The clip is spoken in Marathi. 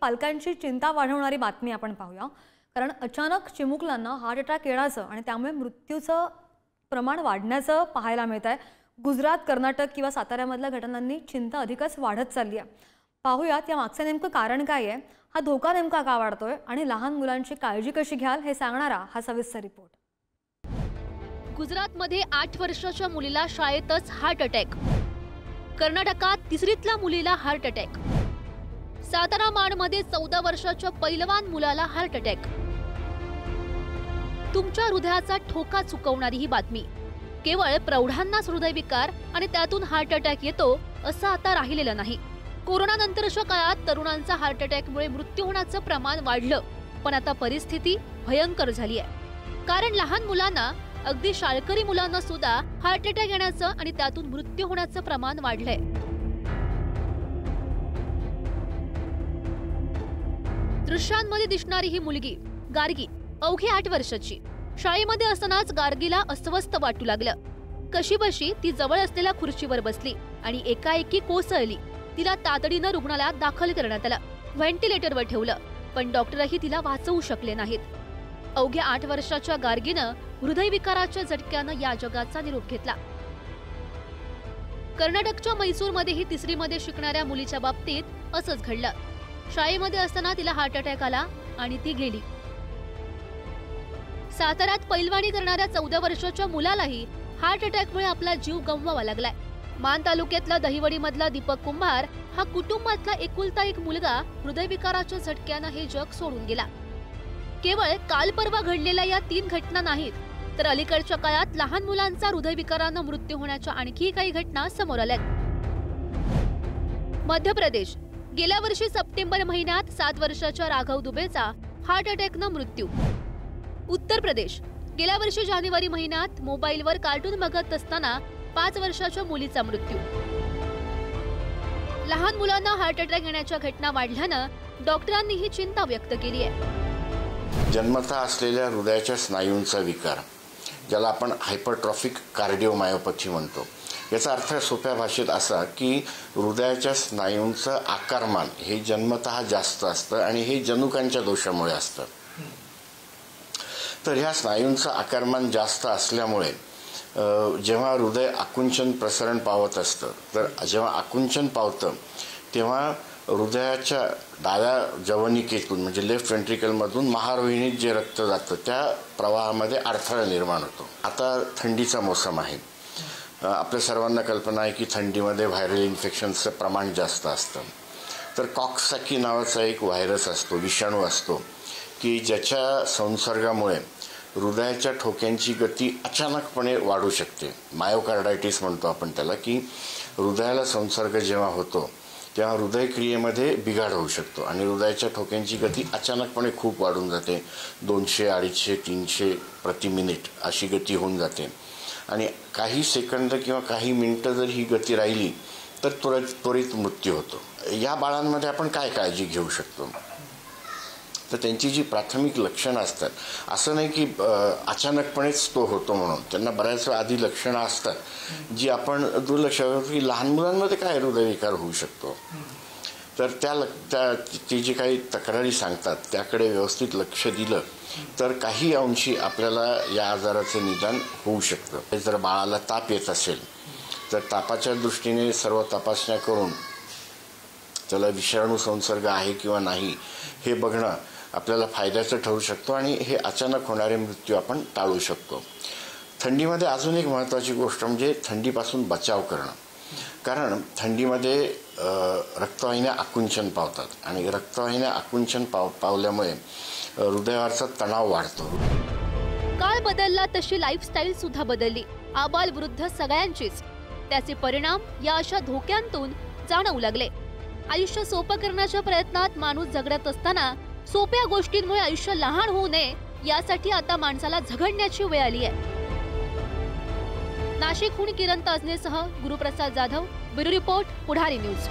पालकांची चिंता वाढवणारी बातमी आपण पाहूया। कारण अचानक चिमुकल्यांना हार्ट अटॅक येण्याचं आणि त्यामुळे मृत्यूचं प्रमाण वाढण्याचं पाहायला मिळत आहे। गुजरात, कर्नाटक किंवा साताऱ्यामधल्या घटनांनी चिंता अधिकच वाढत चालली आहे। पाहूयात या मागचं नेमकं कारण काय आहे, हा धोका नेमका का वाढतोय आणि लहान मुलांची काळजी कशी घ्याल हे सांगणारा हा सविस्तर रिपोर्ट। गुजरातमध्ये 8 वर्षाच्या मुलीला शाळेतच हार्ट अटॅक, कर्नाटकात 3रीतल्या मुलीला हार्ट अटॅक, सातारा माडमध्ये 14 वर्षाच्या पैलवान मुलाला हार्ट अटॅक। तुमच्या हृदयाचा ठोका चुकवणारी ही बातमी। केवळ प्रौढांनाच हृदयविकार आणि त्यातून हार्ट अटॅक येतो असं आता राहिलेलं नाही। कोरोना नंतरच्या काळात तरुणांचा हार्ट अटॅकमुळे मृत्यू होण्याचं प्रमाण वाढलं, पण आता परिस्थिती भयंकर झाली आहे। कारण लहान मुलांना, अगदी शाळकरी मुलांना सुद्धा हार्ट अटॅक येण्याचं आणि त्यातून मृत्यू होण्याचं प्रमाण वाढलंय। दृश्यांमध्ये दिसणारी ही मुलगी गार्गी अवघी 8 वर्षाची। शाळेमध्ये असतानाच गार्गीला अस्वस्थ वाटू लागलं। कशीबशी ती जवळ असलेल्या खुर्चीवर बसली आणि एकाएकी कोसळली। तिला तातडीनं रुग्णालयात दाखल करण्यात आलं, व्हेंटिलेटरवर ठेवलं, पण डॉक्टरही तिला वाचवू शकले नाहीत। अवघ्या 8 वर्षाच्या गार्गीनं हृदयविकाराच्या झटक्यानं या जगाचा निरोप घेतला। कर्नाटकच्या मैसूरमध्येही 3रीमध्ये शिकणाऱ्या मुलीच्या बाबतीत असंच घडलं। शाळेमध्ये असताना तिला हार्ट अटॅक आला आणि ती गेली। साताऱ्यात पैलवानी करणाऱ्या 14 वर्षाच्या मुलालाही हार्ट अटॅकमुळे आपला जीव गमवावा लागलाय। मान तालुक्यातला दहिवडीमधला दीपक कुंभार हा कुटुंबातला एकुलता एक मुलगा हृदयविकाराच्या झटक्यानं हे जग सोडून गेला। केवळ काल परवा घडलेल्या या 3 घटना नाहीत, तर अलीकडच्या काळात लहान मुलांचा हृदयविकारानं मृत्यू होण्याच्या आणखी काही घटना समोर आल्यात। मध्य प्रदेश, गेल्या वर्षी सप्टेंबर महिन्यात 7 वर्षाच्या राघव दुबेचा हार्ट अटॅकनं मृत्यू। उत्तर प्रदेश, गेल्या वर्षी जानेवारी महिन्यात मोबाईलवर कार्टून बघत असताना 5 वर्षाच्या मुलीचा मृत्यू। लहान मुलांना हार्ट अटॅक येण्याच्या घटना वाढल्यानं डॉक्टरांनी ही चिंता व्यक्त केली आहे। जन्मतः असलेल्या हृदयाच्या स्नायूंचा विकार, ज्याला आपण हायपरट्रॉफिक कार्डिओमायोपॅथी म्हणतो, याचा अर्थ सोप्या भाषेत असा की हृदयाच्या स्नायूंचं आकारमान हे जन्मतः जास्त असतं आणि हे जनुकांच्या दोषामुळे असतं। तर ह्या स्नायूंचं आकारमान जास्त असल्यामुळे जेव्हा हृदय आकुंचन प्रसरण पावत असतं, तर जेव्हा आकुंचन पावतं तेव्हा हृदयाच्या डाव्या जवनिकेतून म्हणजे लेफ्ट वेंट्रिकलमधून महारोहिणीत जे रक्त जातं त्या प्रवाहामध्ये अडथळा निर्माण होतो। आता थंडीचा मोसम आहे, आपल्या सर्वांना कल्पना आहे की थंडीमध्ये व्हायरल इन्फेक्शनचं प्रमाण जास्त असतं। तर कॉक्सॅकी नावाचा एक व्हायरस असतो, विषाणू असतो की ज्याच्या संसर्गामुळे हृदयाच्या ठोक्यांची गती अचानकपणे वाढू शकते। मायोकार्डायटिस म्हणतो आपण त्याला, की हृदयाला संसर्ग जेव्हा होतो तेव्हा हृदयक्रियेमध्ये बिघाड होऊ शकतो आणि हृदयाच्या ठोक्यांची गती अचानकपणे खूप वाढून जाते। 200, 250, 300 प्रति मिनिट अशी गती होऊन जाते आणि काही सेकंद किंवा काही मिनिटं जर ही गती राहिली तर त्वरित मृत्यू होतो। या बाळांमध्ये आपण काय काळजी घेऊ शकतो? तर त्यांची जी प्राथमिक लक्षणं असतात, असं नाही की अचानकपणेच तो होतो म्हणून, त्यांना बऱ्याच आधी लक्षणं असतात जी आपण दुर्लक्ष करतो की लहान मुलांमध्ये काय हृदयविकार होऊ शकतो। तर ती जी काही तक्रारी सांगतात त्याकडे व्यवस्थित लक्ष दिलं तर काही अंशी आपल्याला या आजाराचं निदान होऊ शकतं। जर बाळाला ताप येत असेल तर तापाच्या दृष्टीने सर्व तपासण्या करून त्याला विषाणू संसर्ग आहे किंवा नाही हे बघणं आपल्याला फायद्याचं ठरू शकतो आणि हे अचानक होणारे मृत्यू आपण टाळू शकतो। थंडीमध्ये अजून एक महत्त्वाची गोष्ट म्हणजे थंडीपासून बचाव करणं, कारण थंडीमध्ये रक्तवाहिन्या आकुंचन पावतात आणि रक्तवाहिन्या आकुंचन पावल्यामुळे हृदयावरचा तणाव वाढतो। काळ बदलला तशी लाईफस्टाईल सुद्धा बदलली, आबाल वृद्ध सगळ्यांचीच। त्याचे परिणाम या अशा धोक्यांतून जाणवू लागले। आयुष्य सोपं करण्याच्या प्रयत्नात माणूस झगडत असताना सोप्या गोष्टींमुळे आयुष्य लहान होऊ नये यासाठी आता माणसाला झगडण्याची वेळ आली आहे। नाशिकहून किरण ताजनेसह गुरुप्रसाद जाधव, ब्युरो रिपोर्ट, पुढारी न्यूज।